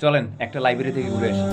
চলেন একটা লাইব্রেরি থেকে ঘুরে আসি।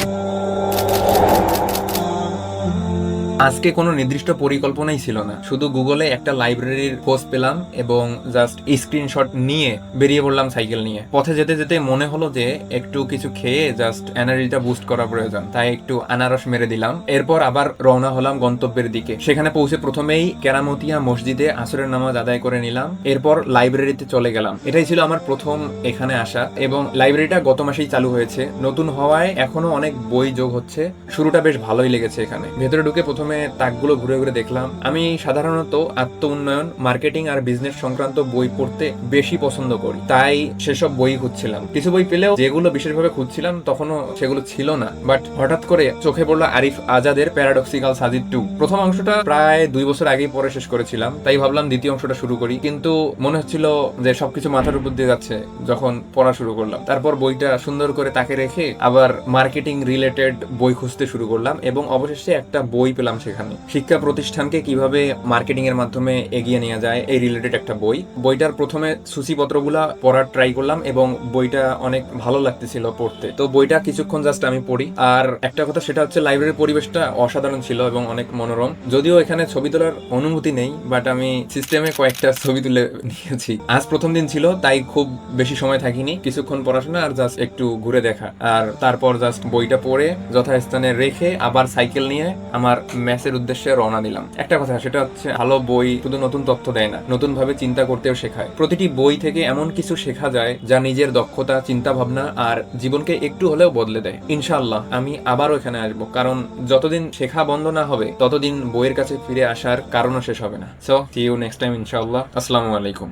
আজকে কোনো নির্দিষ্ট পরিকল্পনাই ছিল না, শুধু গুগলে একটা লাইব্রেরির খোঁজ পেলাম এবং জাস্ট স্ক্রিনশট নিয়ে বেরিয়ে পড়লাম সাইকেল নিয়ে। পথে যেতে যেতে মনে হলো যে একটু কিছু খেয়ে জাস্ট এনার্জিটা বুস্ট করা প্রয়োজন, তাই একটু আনারস মেরে দিলাম। এরপর আবার রওনা হলাম গন্তব্যের দিকে। সেখানে পৌঁছে প্রথমেই কেরামতিয়া মসজিদে আসরের নামাজ আদায় করে নিলাম, এরপর লাইব্রেরিতে চলে গেলাম। এটাই ছিল আমার প্রথম এখানে আসা এবং লাইব্রেরিটা গত মাসেই চালু হয়েছে। নতুন হওয়ায় এখনো অনেক বই যোগ হচ্ছে। শুরুটা বেশ ভালোই লেগেছে। এখানে ভেতরে ঢুকে প্রথমে তাকগুলো ঘুরে ঘুরে দেখলাম। আমি সাধারণত আত্ম উন্নয়ন, মার্কেটিং আর বিজনেস সংক্রান্ত বই পড়তে বেশি পছন্দ করি, তাই সেসব বই খুঁজছিলাম। কিছু বই পেলেও যেগুলো বিশেষভাবে খুঁজছিলাম তখনও সেগুলো ছিল না। বাট হঠাৎ করে চোখে পড়লো আরিফ আজাদের প্যারাডক্সিক্যাল সাজিদ 2। প্রথম অংশটা প্রায় 2 বছর আগেই পড়ে শেষ করেছিলাম, তাই ভাবলাম দ্বিতীয় অংশটা শুরু করি। কিন্তু মনে হচ্ছিল যে সবকিছু মাথার উপর দিয়ে যাচ্ছে যখন পড়া শুরু করলাম। তারপর বইটা সুন্দর করে তাকে রেখে আবার মার্কেটিং রিলেটেড বই খুঁজতে শুরু করলাম এবং অবশেষে একটা বই পেলাম সেখানে। শিক্ষা প্রতিষ্ঠানকে কিভাবে মার্কেটিং এর মাধ্যমে এগিয়ে নেওয়া যায় এই রিলেটেড একটা বই। বইটার প্রথমে সূচিপত্রগুলা পড়ার ট্রাই করলাম এবং বইটা অনেক ভালো লাগতেছিল পড়তে। তো বইটা কিছুক্ষণ জাস্ট আমি পড়ি। আর একটা কথা, সেটা হচ্ছে লাইব্রেরির পরিবেশটা অসাধারণ ছিল এবং অনেক মনোরম। যদিও এখানে ছবি তোলার অনুমতি নেই, বাট আমি সিস্টেমে কয়েকটা ছবি তুলে নিয়েছি। আজ প্রথম দিন ছিল, তাই খুব বেশি সময় থাকিনি। কিছুক্ষণ পড়াশোনা আর জাস্ট একটু ঘুরে দেখা, আর তারপর জাস্ট বইটা পড়ে যথাস্থানে রেখে আবার সাইকেল নিয়ে আমার ম্যাচের উদ্দেশ্যে রওনা দিলাম। একটা কথা, সেটা হচ্ছে ভালো বই শুধু নতুন তথ্য দেয় না, নতুন ভাবে চিন্তা করতেও শেখায়। প্রতিটি বই থেকে এমন কিছু শেখা যায় যা নিজের দক্ষতা, চিন্তা ভাবনা আর জীবনকে একটু হলেও বদলে দেয়। ইনশাআল্লাহ আমি আবারও এখানে আসবো, কারণ যতদিন শেখা বন্ধ না হবে ততদিন বইয়ের কাছে ফিরে আসার কারণও শেষ হবে না। So see you next time ইনশাআল্লাহ। আসসালামু আলাইকুম।